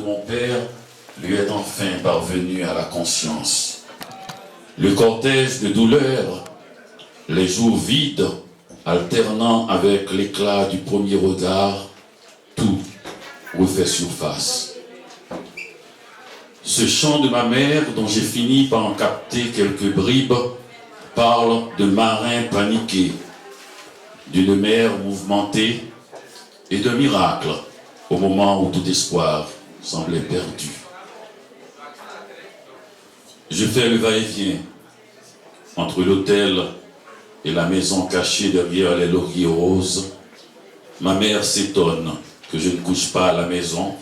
mon père lui est enfin parvenue à la conscience. Le cortège de douleur, les jours vides, alternant avec l'éclat du premier regard, tout refait surface. Ce chant de ma mère, dont j'ai fini par en capter quelques bribes, parle de marins paniqués, d'une mer mouvementée et d'un miracle au moment où tout espoir semblait perdu. Je fais le va-et-vient entre l'hôtel et la maison cachée derrière les lauriers roses. Ma mère s'étonne que je ne couche pas à la maison.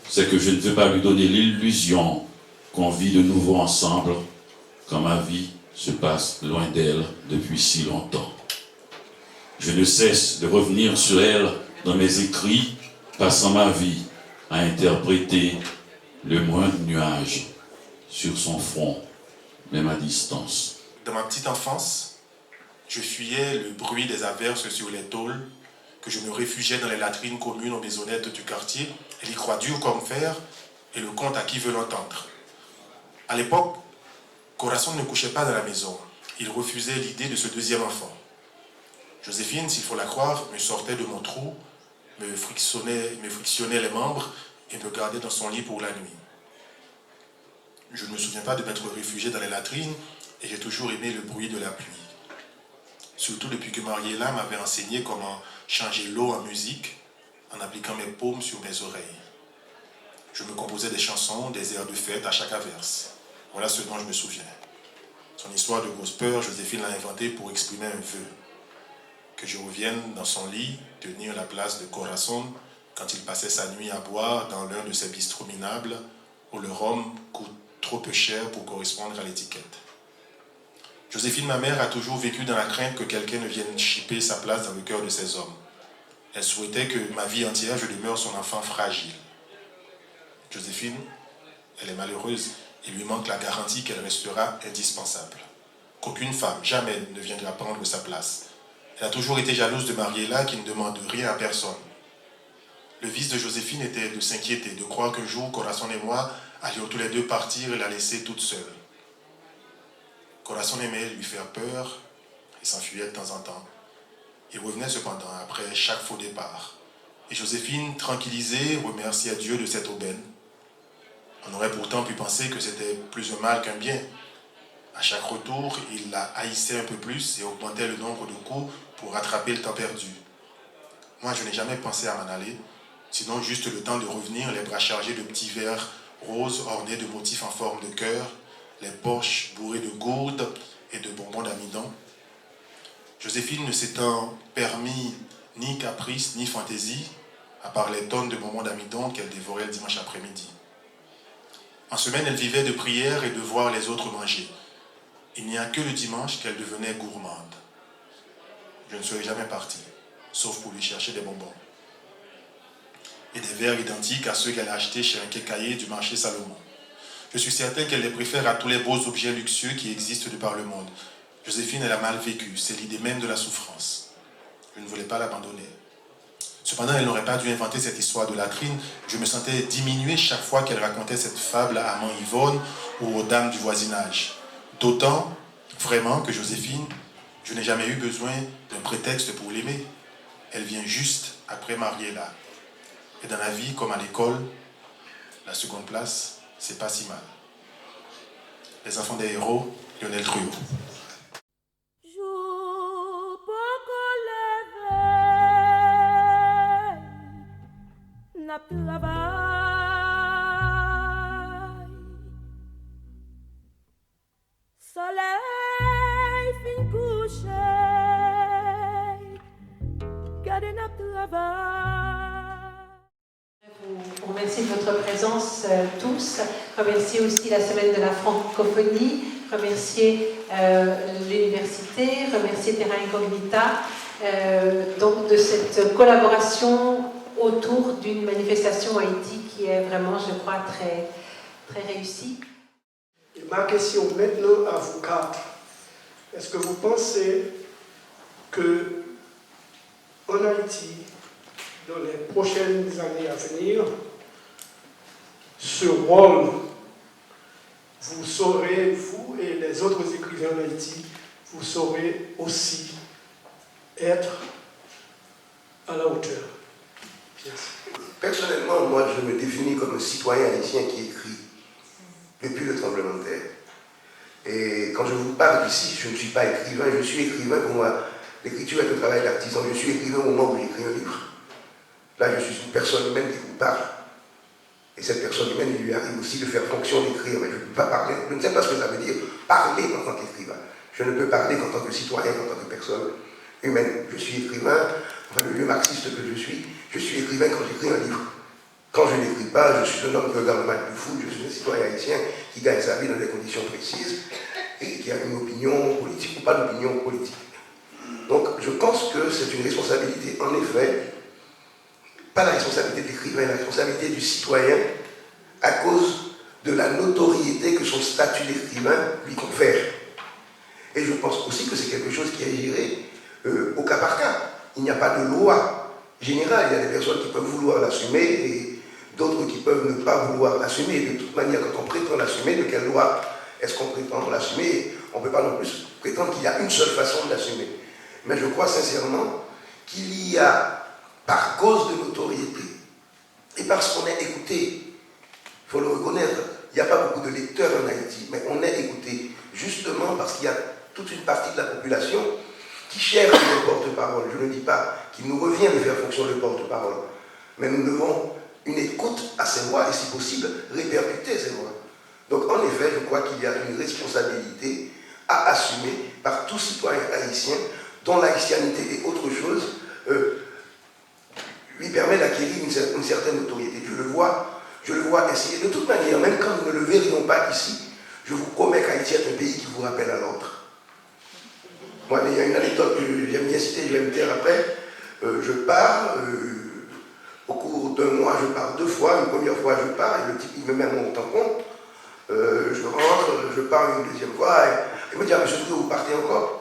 C'est que je ne veux pas lui donner l'illusion qu'on vit de nouveau ensemble quand ma vie se passe loin d'elle depuis si longtemps. Je ne cesse de revenir sur elle dans mes écrits, passant ma vie à interpréter le moindre nuage sur son front, même à distance. Dans ma petite enfance, je fuyais le bruit des averses sur les tôles, que je me réfugiais dans les latrines communes aux maisonnettes du quartier, et y croit dur comme fer, et le conte à qui veut l'entendre. À l'époque, Corazon ne couchait pas dans la maison. Il refusait l'idée de ce deuxième enfant. Joséphine, s'il faut la croire, me sortait de mon trou, me frictionnait les membres et me gardait dans son lit pour la nuit. Je ne me souviens pas de m'être réfugié dans les latrines et j'ai toujours aimé le bruit de la pluie. Surtout depuis que Mariella m'avait enseigné comment changer l'eau en musique en appliquant mes paumes sur mes oreilles. Je me composais des chansons, des airs de fête à chaque averse. Voilà ce dont je me souviens. Son histoire de grosse peur, Joséphine l'a inventée pour exprimer un vœu. Que je revienne dans son lit, tenir la place de Corazon quand il passait sa nuit à boire dans l'un de ces bistrots minables où le rhum coûte trop peu cher pour correspondre à l'étiquette. Joséphine, ma mère, a toujours vécu dans la crainte que quelqu'un ne vienne chipper sa place dans le cœur de ces hommes. Elle souhaitait que ma vie entière, je demeure son enfant fragile. Joséphine, elle est malheureuse. Il lui manque la garantie qu'elle restera indispensable. Qu'aucune femme, jamais, ne viendra prendre sa place. Elle a toujours été jalouse de Mariella qui ne demande rien à personne. Le vice de Joséphine était de s'inquiéter, de croire qu'un jour, Corazon et moi allions tous les deux partir et la laisser toute seule. Corazon aimait lui faire peur et s'enfuyait de temps en temps. Il revenait cependant après chaque faux départ. Et Joséphine, tranquillisée, remerciait Dieu de cette aubaine. On aurait pourtant pu penser que c'était plus un mal qu'un bien. À chaque retour, il la haïssait un peu plus et augmentait le nombre de coups pour rattraper le temps perdu. Moi, je n'ai jamais pensé à m'en aller, sinon juste le temps de revenir, les bras chargés de petits verres roses ornés de motifs en forme de cœur, les poches bourrées de gourdes et de bonbons d'amidon. Joséphine ne s'étant permis ni caprice ni fantaisie, à part les tonnes de bonbons d'amidon qu'elle dévorait le dimanche après-midi. En semaine, elle vivait de prières et de voir les autres manger. Il n'y a que le dimanche qu'elle devenait gourmande. Je ne serais jamais parti, sauf pour lui chercher des bonbons. Et des verres identiques à ceux qu'elle a achetés chez un quincaillier du marché Salomon. Je suis certain qu'elle les préfère à tous les beaux objets luxueux qui existent de par le monde. Joséphine, elle a mal vécu, c'est l'idée même de la souffrance. Je ne voulais pas l'abandonner. Cependant, elle n'aurait pas dû inventer cette histoire de latrine. Je me sentais diminué chaque fois qu'elle racontait cette fable à Maman Yvonne ou aux dames du voisinage. D'autant, vraiment, que Joséphine, je n'ai jamais eu besoin d'un prétexte pour l'aimer. Elle vient juste après Mariella. Et dans la vie, comme à l'école, la seconde place, c'est pas si mal. Les enfants des héros, Lionel Truot. Soleil fin couché, garde notre travail. Vous remercier de votre présence tous, remercier aussi la Semaine de la Francophonie, remercier l'université, remercier Terra Incognita, donc de cette collaboration autour d'une manifestation à Haïti qui est vraiment, je crois, très, très réussie. Et ma question maintenant à vous quatre, est-ce que vous pensez que en Haïti, dans les prochaines années à venir, ce rôle, vous saurez, vous et les autres écrivains en Haïti, vous saurez aussi être à la hauteur. Merci. Personnellement, moi, je me définis comme un citoyen haïtien qui écrit depuis le tremblement de terre. Et quand je vous parle ici, je ne suis pas écrivain, je suis écrivain pour moi. L'écriture est un travail d'artisan. Je suis écrivain au moment où j'écris un livre. Là, je suis une personne humaine qui vous parle. Et cette personne humaine, il lui arrive aussi de faire fonction d'écrire. Mais je ne peux pas parler. Je ne sais pas ce que ça veut dire, parler en tant qu'écrivain. Je ne peux parler qu'en tant que citoyen, en tant que personne humaine. Je suis écrivain, enfin, le vieux marxiste que je suis écrivain quand j'écris un livre. Quand je n'écris pas, je suis un homme qui regarde le match du foot, je suis un citoyen haïtien qui gagne sa vie dans des conditions précises et qui a une opinion politique ou pas d'opinion politique. Donc je pense que c'est une responsabilité, en effet, pas la responsabilité de l'écrivain, la responsabilité du citoyen à cause de la notoriété que son statut d'écrivain lui confère. Et je pense aussi que c'est quelque chose qui est géré au cas par cas. Il n'y a pas de loi générale, il y a des personnes qui peuvent vouloir l'assumer et d'autres qui peuvent ne pas vouloir l'assumer. De toute manière, quand on prétend l'assumer, de quelle loi est-ce qu'on prétend l'assumer? On ne peut pas non plus prétendre qu'il y a une seule façon de l'assumer. Mais je crois sincèrement qu'il y a, par cause de notoriété, et parce qu'on est écouté, il faut le reconnaître, il n'y a pas beaucoup de lecteurs en Haïti, mais on est écouté justement parce qu'il y a toute une partie de la population qui cherche le porte-parole. Je ne dis pas qu'il nous revient de faire fonction de porte-parole, mais nous devons une écoute à ces voix et, si possible, répercuter ces voix. Donc, en effet, je crois qu'il y a une responsabilité à assumer par tout citoyen haïtien dont l'haïtianité est autre chose, lui permet d'acquérir une certaine notoriété. Je le vois essayer. De toute manière, même quand nous ne le verrions pas ici, je vous promets qu'Haïti est un pays qui vous rappelle à l'autre. Moi, il y a une anecdote que j'aime bien citer, je vais me taire après. Je pars, au cours d'un mois, je pars 2 fois. Une première fois, je pars, et le type, il me met mon tampon. Je rentre, je pars une deuxième fois, et il me dit, ah, monsieur Touré, vous partez encore?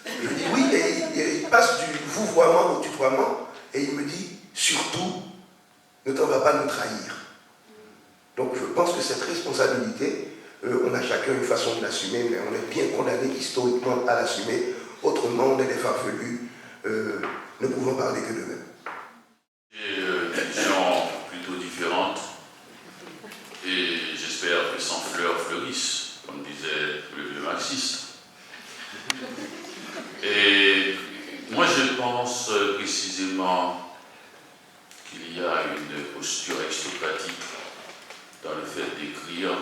Je dis oui, et il passe du vouvoiement au tutoiement, et il me dit, surtout, ne t'en vas pas nous trahir. Donc je pense que cette responsabilité, on a chacun une façon de l'assumer, mais on est bien condamné historiquement à l'assumer. Autrement, on est des farfelus, ne pouvant parler que d'eux-mêmes. Des gens plutôt différentes, et j'espère que sans fleurs fleurissent, comme disait le vieux marxiste. Et moi je pense précisément qu'il y a une posture aristocratique dans le fait d'écrire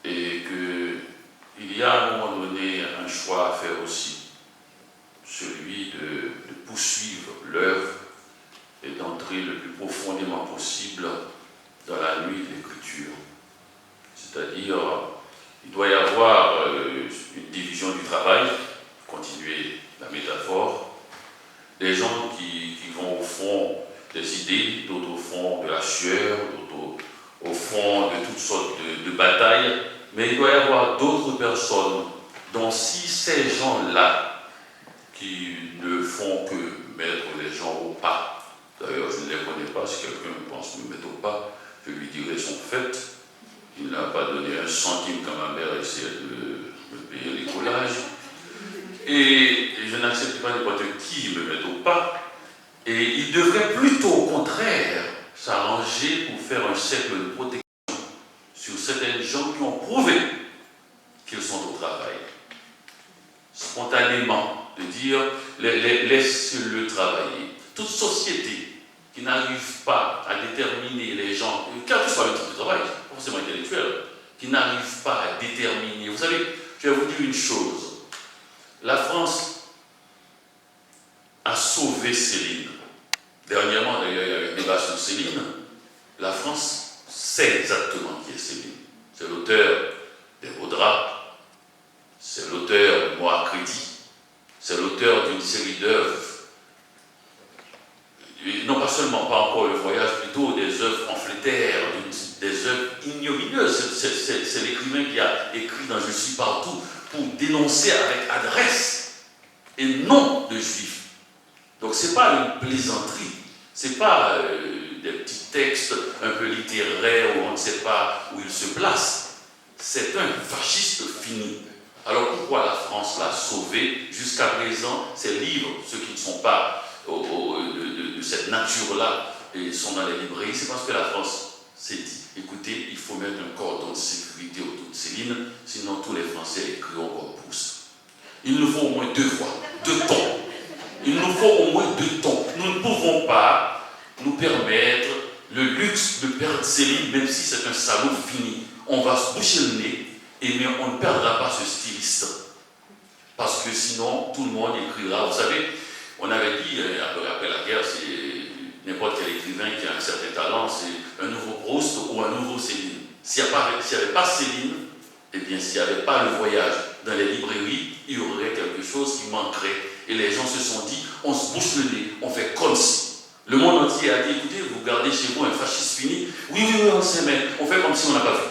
et qu'il y a à un moment donné un choix à faire aussi, celui de poursuivre l'œuvre et d'entrer le plus profondément possible dans la nuit de l'écriture. C'est-à-dire, il doit y avoir une division du travail, continuer la métaphore, des gens qui vont au fond des idées, d'autres au fond de la sueur, d'autres au fond de toutes sortes de batailles, mais il doit y avoir d'autres personnes dont si ces gens-là qui ne font que mettre les gens au pas, d'ailleurs je ne les connais pas, si quelqu'un pense me mettre au pas, je lui dirai son fait, il n'a pas donné un centime quand ma mère essayait de me payer les collages, et je n'accepte pas n'importe qui me mette au pas, et il devrait plutôt au contraire s'arranger pour faire un cercle de protection sur certaines gens qui ont prouvé qu'ils sont au travail. Spontanément, de dire laisse-le travailler. Toute société qui n'arrive pas à déterminer les gens, quel que soit le type de travail, pas forcément intellectuel, qui n'arrive pas à déterminer. Vous savez, je vais vous dire une chose. La France a sauvé Céline. Dernièrement, d'ailleurs, il y a eu un débat sur Céline. La France sait exactement qui est Céline. C'est l'auteur des Beaux Draps, c'est l'auteur de Moi à Crédit, c'est l'auteur d'une série d'œuvres, non pas seulement, pas encore le voyage, plutôt des œuvres pamphlétaires, des œuvres ignominieuses. C'est l'écrivain qui a écrit dans Je suis partout pour dénoncer avec adresse et non de juifs. Donc c'est pas une plaisanterie, c'est pas des petits textes un peu littéraires où on ne sait pas où il se place. C'est un fasciste fini. Alors pourquoi la France l'a sauvé? Jusqu'à présent, ces livres, ceux qui ne sont pas de cette nature-là, et sont dans les librairies, c'est parce que la France s'est dit, écoutez, il faut mettre un cordon de sécurité autour de Céline, sinon tous les Français les crieront comme pouce. Il nous faut au moins 2 voix, 2 tons. Il nous faut au moins 2 tons. Nous ne pouvons pas nous permettre le luxe de perdre Céline, même si c'est un salaud fini. On va se boucher le nez, mais on ne perdra pas ce styliste. Parce que sinon, tout le monde écrira. Vous savez, on avait dit, après la guerre, c'est n'importe quel écrivain qui a un certain talent, c'est un nouveau Proust ou un nouveau Céline. S'il n'y avait pas Céline, eh bien, s'il n'y avait pas le voyage dans les librairies, il y aurait quelque chose qui manquerait. Et les gens se sont dit, on se bouche le nez, on fait comme si. Le monde entier a dit, écoutez, vous gardez chez vous un fasciste fini. Oui, on sait, mais on fait comme si on n'a pas vu.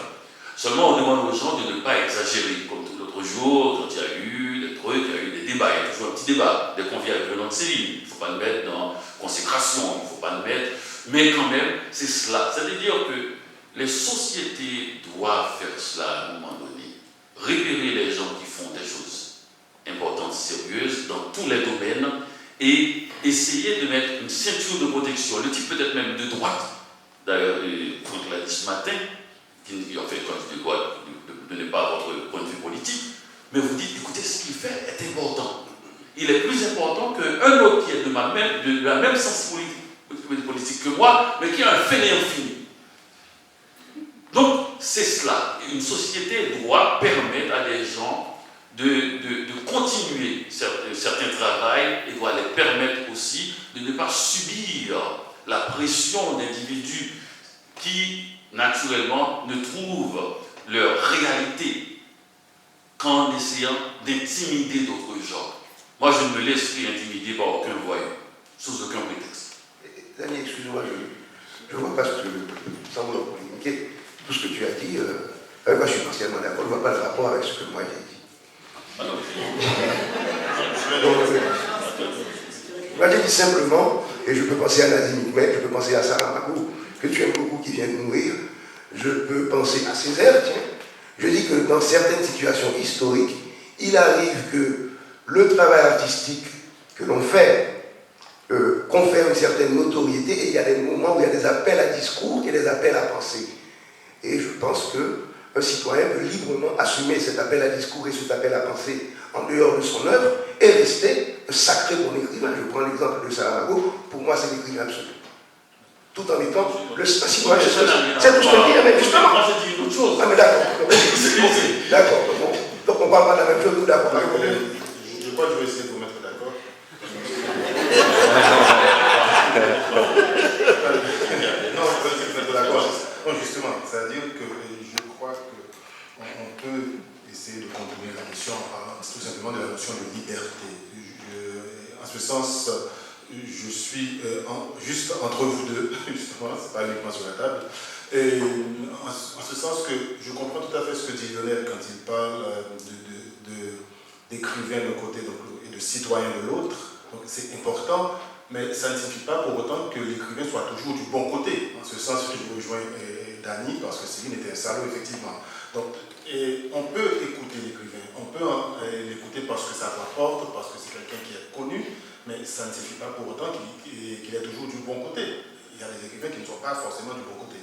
Seulement, on demande aux gens de ne pas exagérer. Comme l'autre jour, quand il y a eu des trucs, il y a eu des débats, il y a toujours un petit débat. Dès qu'on vient avec le nom de Céline, il ne faut pas le mettre dans consécration, il ne faut pas le mettre. Mais quand même, c'est cela. C'est-à-dire que les sociétés doivent faire cela à un moment donné. Repérer les gens qui font des choses importantes, sérieuses, dans tous les domaines, et essayer de mettre une ceinture de protection. Le type peut-être même de droite. D'ailleurs, Franck l'a dit ce matin, en fait, quand je dis droite, ne donnez pas votre point de vue politique, mais vous dites, écoutez, ce qu'il fait est important. Il est plus important qu'un autre qui est de la même sensibilité politique que moi, mais qui a un fainéant fini. Donc, c'est cela. Une société doit permettre à des gens de continuer certains travails et doit les permettre aussi de ne pas subir la pression d'individus qui, naturellement, ne trouvent leur réalité qu'en essayant d'intimider d'autres gens. Moi, je ne me laisserai intimider par aucun voyant, sous aucun prétexte. Daniel, excuse-moi, je vois pas ce que, sans vouloir polémiquer, tout ce que tu as dit, moi je suis partiellement d'accord, je ne vois pas le rapport avec ce que moi j'ai dit. Moi j'ai dit simplement, et je peux penser à Nazim Hikmet, je peux penser à Sarah Magou, que tu aimes beaucoup, qui vient de mourir, je peux penser à Césaire, tiens. Je dis que dans certaines situations historiques, il arrive que le travail artistique que l'on fait confère une certaine notoriété, et il y a des moments où il y a des appels à discours et des appels à penser. Et je pense qu'un citoyen peut librement assumer cet appel à discours et cet appel à penser en dehors de son œuvre et rester un sacré bon écrivain. Je prends l'exemple de Saramago, pour moi c'est l'écrivain absolu. Tout en étant le citoyen. C'est tout ce que je dis, mais justement. Moi j'ai dit une autre chose. Ah mais d'accord. D'accord. Donc on ne parle pas de la même chose, nous d'accord. Je crois que je vais essayer de vous mettre d'accord. Non, je vais essayer de vous mettre d'accord. Non, justement, c'est-à-dire que je crois qu'on peut essayer de contourner la question en parlant tout simplement de la notion de liberté. En ce sens, je suis juste entre vous deux, justement, c'est pas uniquement sur la table. Et en ce sens que je comprends tout à fait ce que dit Lionel quand il parle d'écrivain d'un côté et de citoyen de l'autre. Donc c'est important, mais ça ne signifie pas pour autant que l'écrivain soit toujours du bon côté. En ce sens que je rejoins Dany, parce que Céline était un salaud, effectivement. Donc, et on peut écouter l'écrivain, on peut l'écouter parce que ça rapporte, parce que c'est quelqu'un qui est connu, mais ça ne signifie pas pour autant qu'il est toujours du bon côté. Il y a des écrivains qui ne sont pas forcément du bon côté.